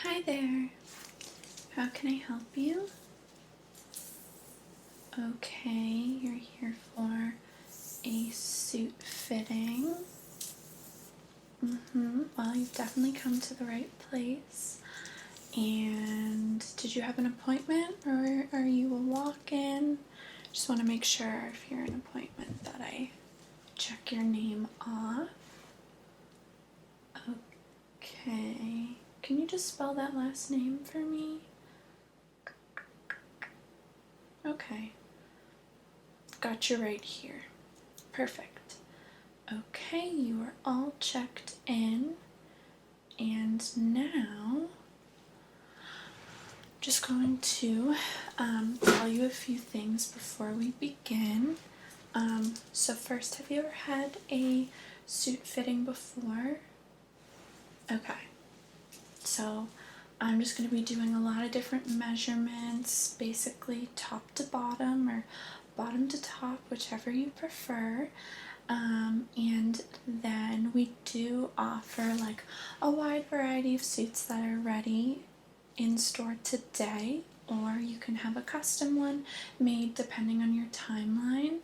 Hi there. How can I help you? Okay, you're here for a suit fitting. Well, you've definitely come to the right place. And did you have an appointment or are you a walk-in? Just want to make sure if you're an appointment that I check your name off. Okay. Can you just spell that last name for me? Okay. Got you right here. Perfect. Okay, you are all checked in. And now, just going to tell you a few things before we begin. So first, have you ever had a suit fitting before? Okay. So I'm just going to be doing a lot of different measurements, basically top to bottom or bottom to top, whichever you prefer. And then we do offer like a wide variety of suits that are ready in store today, or you can have a custom one made depending on your timeline.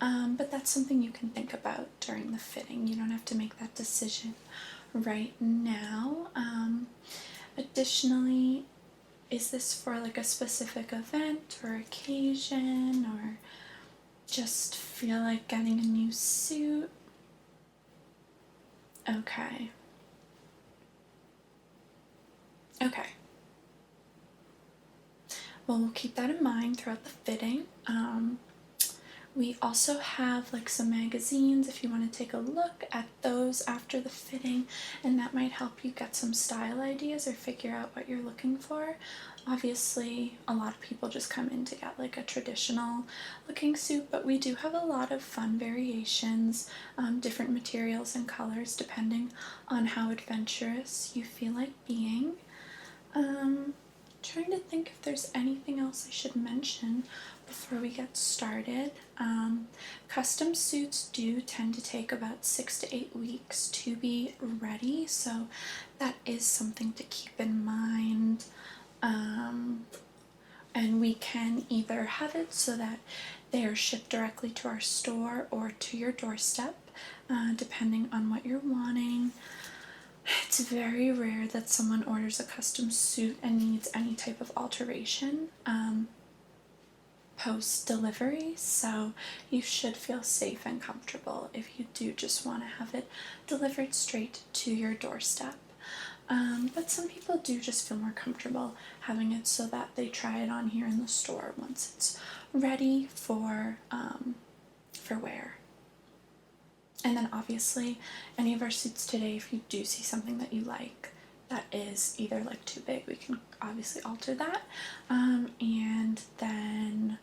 But that's something you can think about during the fitting. You don't have to make that decision right now. Additionally, is this for like a specific event or occasion, or just feel like getting a new suit? Okay. Okay. Well, we'll keep that in mind throughout the fitting. We also have like some magazines if you want to take a look at those after the fitting, and that might help you get some style ideas or figure out what you're looking for. Obviously, a lot of people just come in to get like a traditional looking suit, but we do have a lot of fun variations, different materials and colors depending on how adventurous you feel like being. Trying to think if there's anything else I should mention before we get started. Custom suits do tend to take about 6 to 8 weeks to be ready, so that is something to keep in mind. And we can either have it so that they are shipped directly to our store or to your doorstep, depending on what you're wanting. It's very rare that someone orders a custom suit and needs any type of alteration post-delivery, so you should feel safe and comfortable if you do just want to have it delivered straight to your doorstep. But some people do just feel more comfortable having it so that they try it on here in the store once it's ready for wear. And then obviously, any of our suits today, if you do see something that you like that is either like too big, we can obviously alter that. And then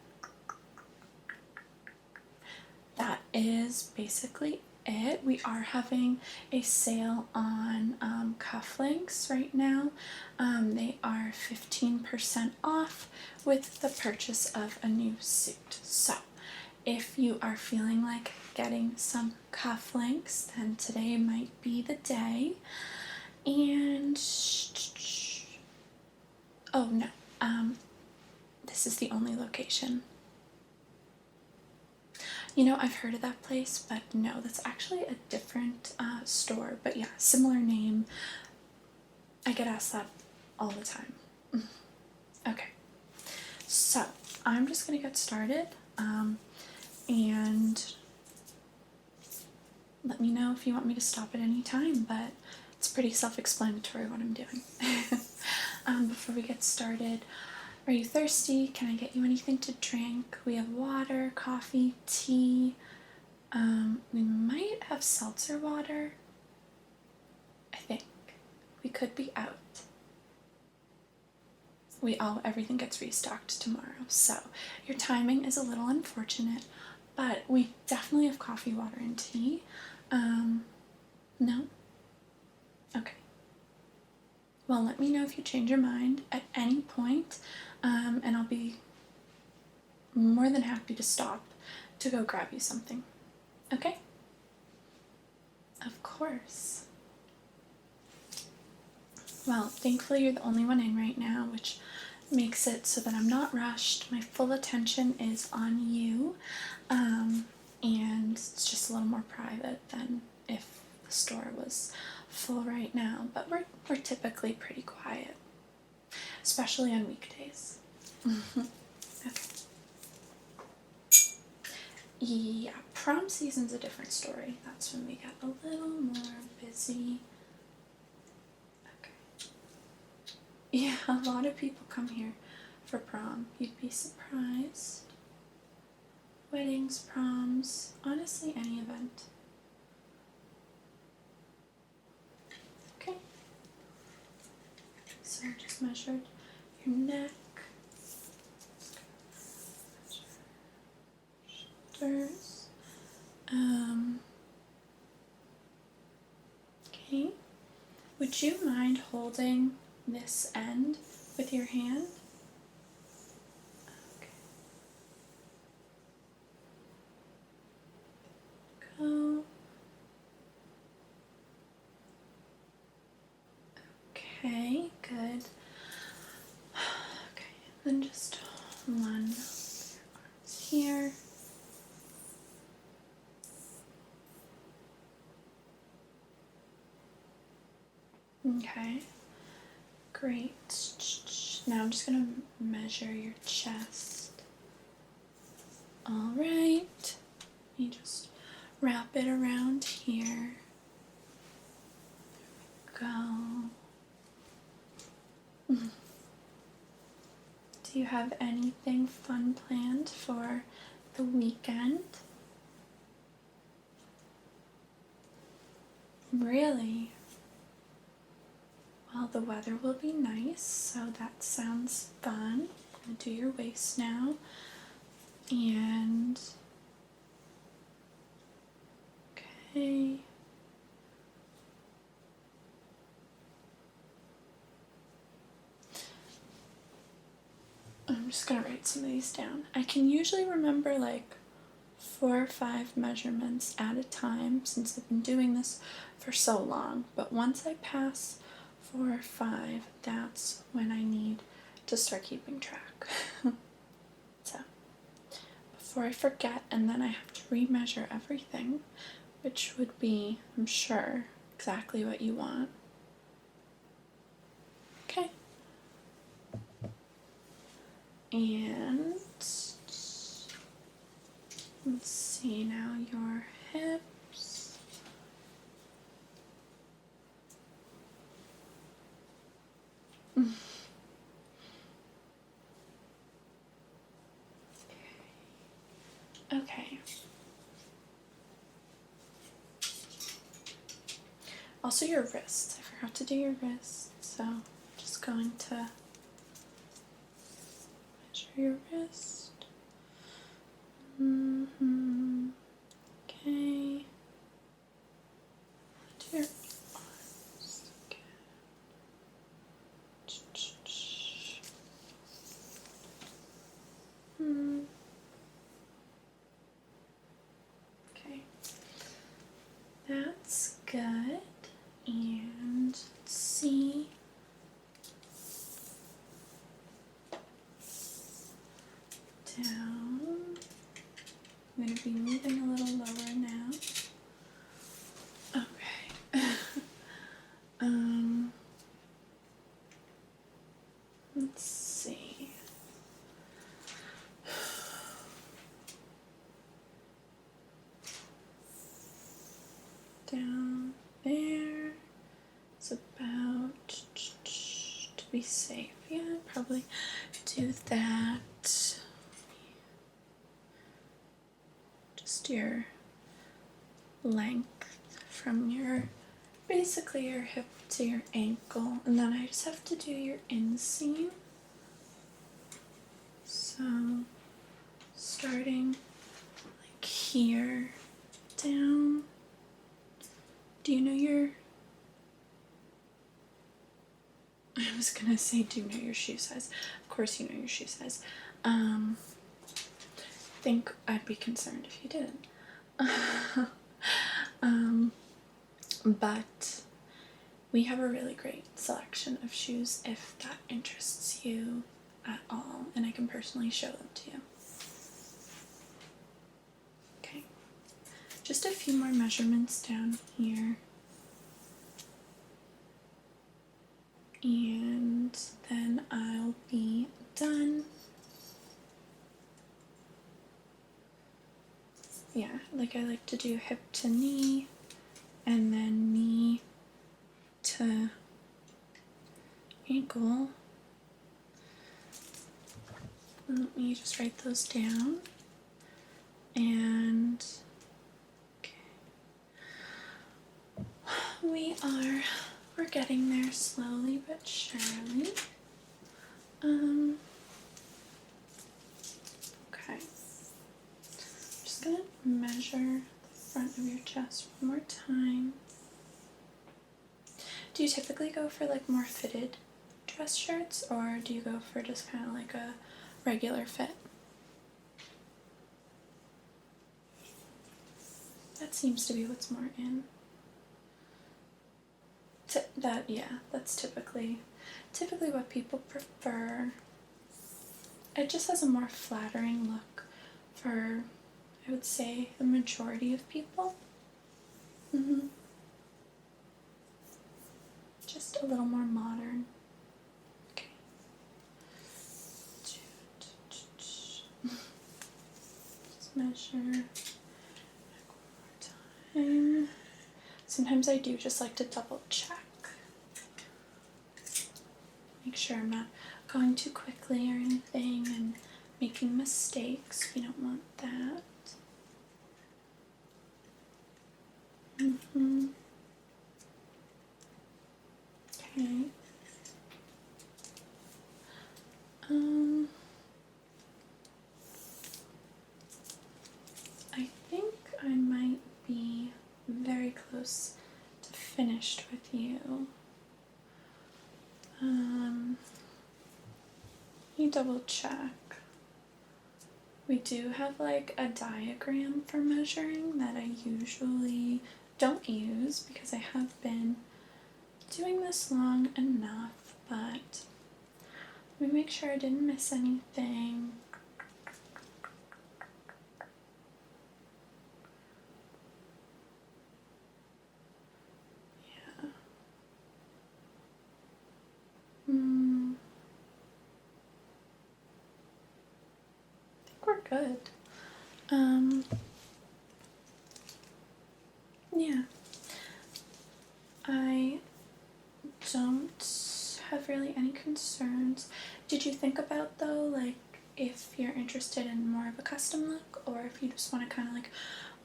that is basically it. We are having a sale on cufflinks right now. They are 15% off with the purchase of a new suit. So if you are feeling like getting some cufflinks, then today might be the day. And oh no, this is the only location. You know, I've heard of that place, but no, that's actually a different store. But yeah, similar name. I get asked that all the time. Okay, so I'm just gonna get started. And let me know if you want me to stop at any time, but it's pretty self-explanatory what I'm doing. Before we get started, are you thirsty? Can I get you anything to drink? We have water, coffee, tea. We might have seltzer water. I think. We could be out. Everything gets restocked tomorrow, so your timing is a little unfortunate, but we definitely have coffee, water, and tea. No? Okay. Well, let me know if you change your mind at any point, and I'll be more than happy to stop to go grab you something. Okay? Of course. Well, thankfully you're the only one in right now, which makes it so that I'm not rushed. My full attention is on you, and it's just a little more private than if the store was full right now. But we're typically pretty quiet, especially on weekdays. Okay. Yeah, prom season's a different story. That's when we get a little more busy. Okay. Yeah, a lot of people come here for prom. You'd be surprised. Weddings, proms, honestly, any event. Okay. So I just measured your neck, shoulders. Okay. Would you mind holding this end with your hand? Okay. Go. Okay, good. Okay, then just one arms here. Okay, great. Now I'm just gonna measure your chest. All right, you just wrap it around here. Go. Do you have anything fun planned for the weekend? Really? Well, the weather will be nice, so that sounds fun. I'm gonna do your waist now. And okay. I'm just gonna write some of these down. I can usually remember like 4 or 5 measurements at a time since I've been doing this for so long, but once I pass 4 or 5, that's when I need to start keeping track. So, before I forget, and then I have to remeasure everything, which would be, I'm sure, exactly what you want. Okay. And let's see now your hips. Okay. Also your wrists. I forgot to do your wrists, so I'm just going to measure your wrist. Okay. Do your arms again. Okay. That's good. And let's see. Down. I'm going to be moving a little lower now. Okay. Let's see. Down there. It's about to be safe. Yeah, probably do that. Just your length from your, basically your hip to your ankle, and then I just have to do your inseam. So starting like here down. Do you know your, I was gonna say, do you know your shoe size? Of course you know your shoe size. Think I'd be concerned if you didn't. But we have a really great selection of shoes if that interests you at all, and I can personally show them to you. Okay, just a few more measurements down here. And then I'll be done. Yeah, like I like to do hip to knee, and then knee to ankle. Let me just write those down. And okay, we're getting there slowly but surely. Okay, just gonna measure the front of your chest one more time. Do you typically go for like more fitted dress shirts, or do you go for just kind of like a regular fit? That seems to be what's more in. That's typically what people prefer. It just has a more flattering look for, I would say, the majority of people. Just a little more modern. Okay. Let's measure one more time. Sometimes I do just like to double check. Make sure I'm not going too quickly or anything and making mistakes. We don't want that. Okay. I think I might be very close to finished with you. Let me double check. We do have like a diagram for measuring that I usually don't use because I have been doing this long enough, but let me make sure I didn't miss anything. Yeah. I think we're good. Yeah. I don't have really any concerns. Did you think about though, like if you're interested in more of a custom look, or if you just want to kind of like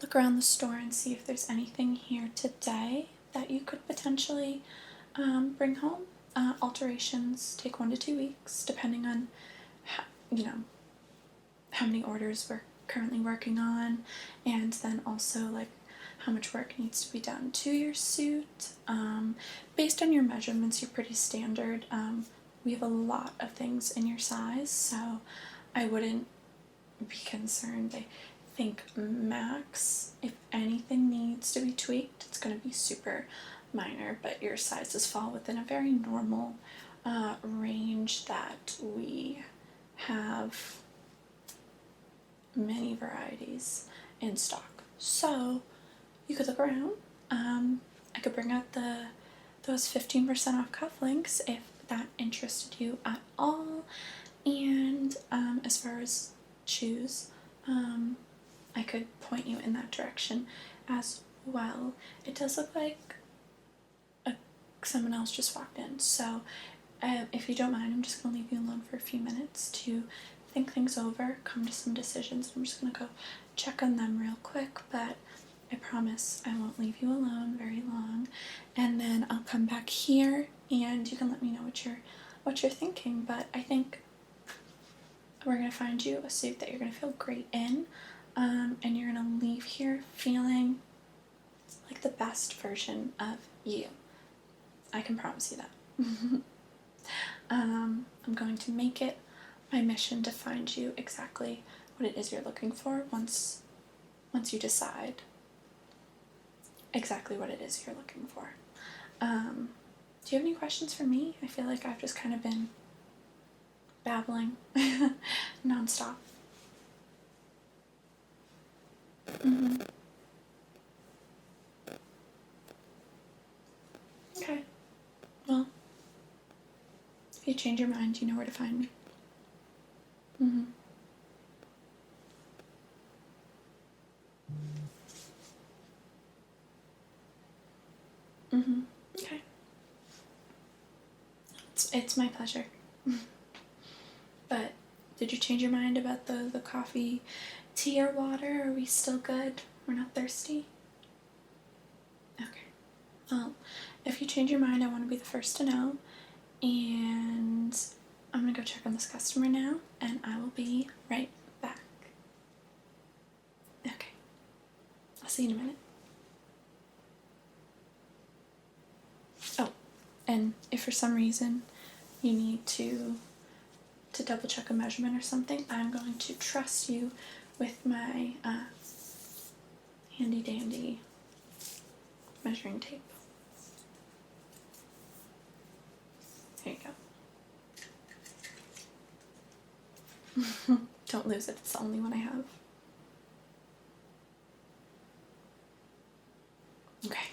look around the store and see if there's anything here today that you could potentially bring home? Alterations take 1 to 2 weeks depending on how many orders we're currently working on, and then also like how much work needs to be done to your suit. Based on your measurements, you're pretty standard. We have a lot of things in your size, so I wouldn't be concerned. I think max, if anything needs to be tweaked, it's going to be super minor, but your sizes fall within a very normal range that we have many varieties in stock. So you could look around. I could bring out those 15% off cufflinks if that interested you at all. And as far as shoes, I could point you in that direction as well. It does look like someone else just walked in, so if you don't mind, I'm just going to leave you alone for a few minutes to think things over, come to some decisions. I'm just going to go check on them real quick, but I promise I won't leave you alone very long. And then I'll come back here and you can let me know what you're thinking. But I think we're going to find you a suit that you're going to feel great in, and you're going to leave here feeling like the best version of you. I can promise you that. I'm going to make it my mission to find you exactly what it is you're looking for once you decide exactly what it is you're looking for. Do you have any questions for me? I feel like I've just kind of been babbling nonstop. Mm-hmm. Okay. Well, if you change your mind, you know where to find me. Mm-hmm. Mm-hmm. Okay. It's my pleasure. But did you change your mind about the coffee, tea, or water? Are we still good? We're not thirsty? Okay. Well, if you change your mind, I want to be the first to know. And I'm gonna go check on this customer now, and I will be right back. Okay. I'll see you in a minute. Oh, and if for some reason you need to double check a measurement or something, I'm going to trust you with my handy dandy measuring tape. There you go. Don't lose it, it's the only one I have. Okay.